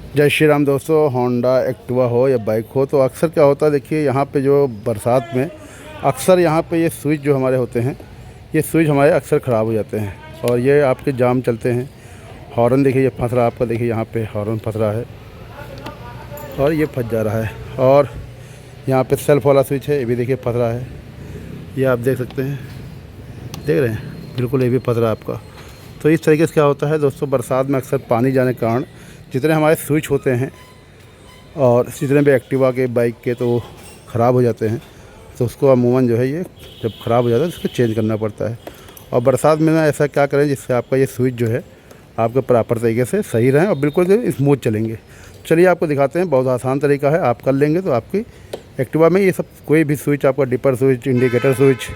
जय श्री राम दोस्तों। Honda Activa हो या बाइक हो, तो अक्सर क्या होता है, देखिए यहाँ पे जो बरसात में अक्सर यहाँ पे ये स्विच जो हमारे होते हैं, ये स्विच हमारे अक्सर ख़राब हो जाते हैं और ये आपके जाम चलते हैं। हॉर्न देखिए ये फंस रहा है आपका, देखिए यहाँ पे हॉर्न फंस रहा है और ये फंस जा रहा है। और यहाँ पे सेल्फ वाला स्विच है, ये भी देखिए फंस रहा है। ये आप देख सकते हैं, देख रहे हैं, बिल्कुल ये भी फंस रहा है आपका। तो इस तरीके से क्या होता है दोस्तों, बरसात में अक्सर पानी जाने के कारण जितने हमारे स्विच होते हैं और जितने भी एक्टिवा के, बाइक के, तो ख़राब हो जाते हैं। तो उसको अमूमन जो है, ये जब ख़राब हो जाता है तो उसको चेंज करना पड़ता है। और बरसात में ना ऐसा क्या करें जिससे आपका ये स्विच जो है आपके प्रॉपर तरीके से सही रहें और बिल्कुल स्मूथ चलेंगे। चलिए आपको दिखाते हैं, बहुत आसान तरीका है, आप कर लेंगे तो आपकी एक्टिवा में ये सब कोई भी स्विच आपका, dipper switch, indicator switch,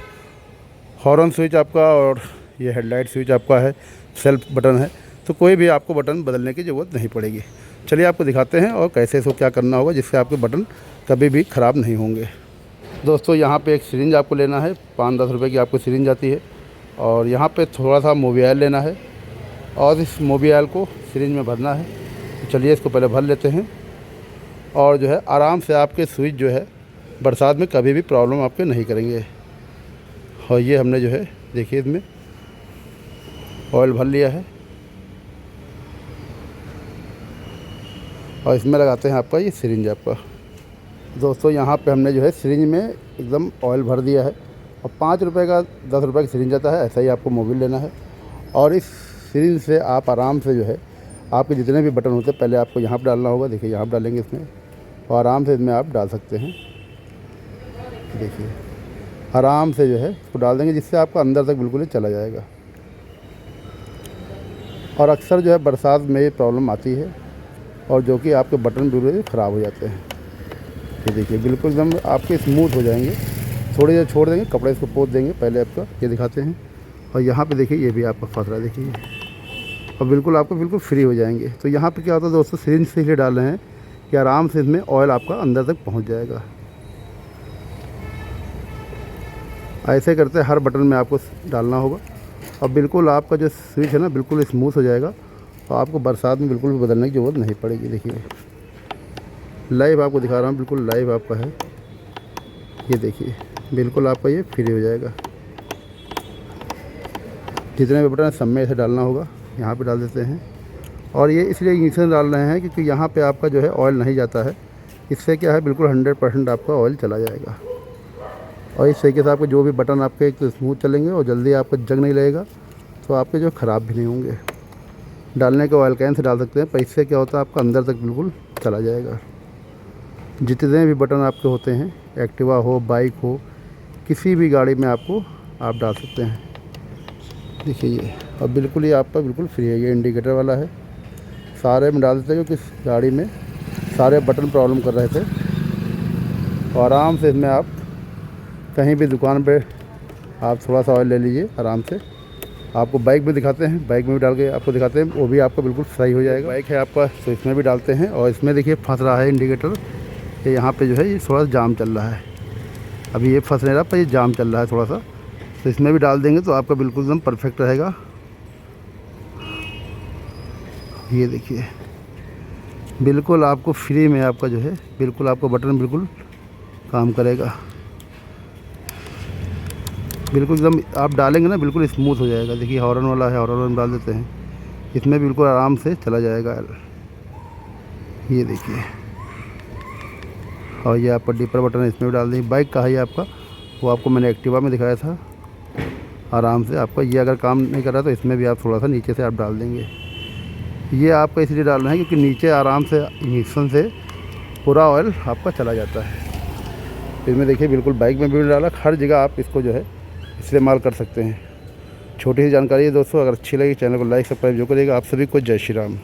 horn switch आपका, और ये हेडलाइट स्विच आपका है, सेल्फ बटन है, तो कोई भी आपको बटन बदलने की ज़रूरत नहीं पड़ेगी। चलिए आपको दिखाते हैं और कैसे इसको क्या करना होगा जिससे आपके बटन कभी भी ख़राब नहीं होंगे। दोस्तों यहाँ पे एक सिरिंज आपको लेना है, 5-10 रुपये की आपको सिरिंज आती है। और यहाँ पे थोड़ा सा मोबियाइल लेना है और इस मोबियाइल को सिरिंज में भरना है। तो चलिए इसको पहले भर लेते हैं और जो है आराम से आपके स्विच जो है बरसात में कभी भी प्रॉब्लम आपके नहीं करेंगे। और ये हमने जो है देखिए इसमें ऑयल भर लिया है और इसमें लगाते हैं आपका ये सिरिंज आपका। दोस्तों यहाँ पे हमने जो है सिरिंज में एकदम ऑयल भर दिया है और 5 रुपये का 10 रुपये का सिरिंज आता है, ऐसा ही आपको मोबिल लेना है। और इस सिरिंज से आप आराम से जो है आपके जितने भी बटन होते हैं पहले आपको यहाँ पर डालना होगा, देखिए यहाँ पर डालेंगे इसमें और आराम से इसमें आप डाल सकते हैं। देखिए आराम से जो है इसको डाल देंगे जिससे आपका अंदर तक बिल्कुल ही चला जाएगा। और अक्सर जो है बरसात में ये प्रॉब्लम आती है और जो कि आपके बटन बिल्कुल ख़राब हो जाते हैं। ये देखिए बिल्कुल एकदम आपके स्मूथ हो जाएंगे। थोड़ी देर छोड़ देंगे, कपड़े इसको पोंछ देंगे, पहले आपका ये दिखाते हैं। और यहाँ पे देखिए ये भी आपका फंस रहा है, देखिए, और बिल्कुल आपको बिल्कुल फ्री हो जाएंगे। तो यहाँ पे क्या होता है दोस्तों, सिरिंज से इसलिए डाल रहे हैं कि आराम से इसमें ऑयल आपका अंदर तक पहुँच जाएगा। ऐसे करते हर बटन में आपको डालना होगा और बिल्कुल आपका जो स्विच है ना बिल्कुल स्मूथ हो जाएगा और आपको बरसात में बिल्कुल भी बदलने की ज़रूरत नहीं पड़ेगी। देखिए लाइव आपको दिखा रहा हूँ, बिल्कुल लाइव आपका है। ये देखिए बिल्कुल आपका ये फ्री हो जाएगा। जितने भी बटन सब में इसे डालना होगा, यहाँ पे डाल देते हैं। और ये इसलिए इंजेक्शन डाल रहे हैं क्योंकि यहाँ पे आपका जो है ऑयल नहीं जाता है। इससे क्या है, बिल्कुल 100% आपका ऑयल चला जाएगा। और इस तरीके से आपके जो भी बटन आपके एक स्मूथ चलेंगे और जल्दी आपका जंग नहीं लगेगा, तो आपके जो ख़राब भी नहीं होंगे। डालने के ऑयल कैन से डाल सकते हैं, पर इससे क्या होता है आपका अंदर तक बिल्कुल चला जाएगा। जितने भी बटन आपके होते हैं, एक्टिवा हो, बाइक हो, किसी भी गाड़ी में आपको आप डाल सकते हैं। देखिए ये और बिल्कुल ये आपका बिल्कुल फ्री है। ये इंडिकेटर वाला है, सारे में डाल देते हैं क्योंकि गाड़ी में सारे बटन प्रॉब्लम कर रहे थे। और आराम से इसमें आप कहीं भी दुकान पे आप थोड़ा सा ऑयल ले लीजिए आराम से। आपको बाइक में दिखाते हैं, बाइक में भी डाल के आपको दिखाते हैं, वो भी आपका बिल्कुल सही हो जाएगा। बाइक है आपका तो इसमें भी डालते हैं। और इसमें देखिए फंस रहा है इंडिकेटर, ये यहाँ पे जो है ये थोड़ा जाम चल रहा है। अभी ये फंस नहीं रहा, पर ये जाम चल रहा है थोड़ा सा, तो इसमें भी डाल देंगे तो आपका बिल्कुल एकदम परफेक्ट रहेगा। ये देखिए बिल्कुल आपको फ्री में आपका जो है बिल्कुल आपका बटन बिल्कुल काम करेगा। बिल्कुल एकदम आप डालेंगे ना बिल्कुल स्मूथ हो जाएगा। देखिए हॉर्न वाला है, हॉर्न डाल देते हैं, इसमें बिल्कुल आराम से चला जाएगा। ये देखिए, और ये आपका डिपर बटन है, इसमें भी डाल देंगे। बाइक का है ये आपका, वो आपको मैंने एक्टिवा में दिखाया था। आराम से आपका ये अगर काम नहीं कर रहा तो इसमें भी आप थोड़ा सा नीचे से आप डाल देंगे। ये आपका इसलिए डालना है क्योंकि नीचे आराम से इंजेक्शन से पूरा ऑयल आपका चला जाता है। इसमें देखिए बिल्कुल बाइक में भी डाला, हर जगह आप इसको जो है इस्तेमाल कर सकते हैं। छोटी सी जानकारी है दोस्तों, अगर अच्छी लगी चैनल को लाइक सब्सक्राइब जो करिएगा। आप सभी को जय श्री राम।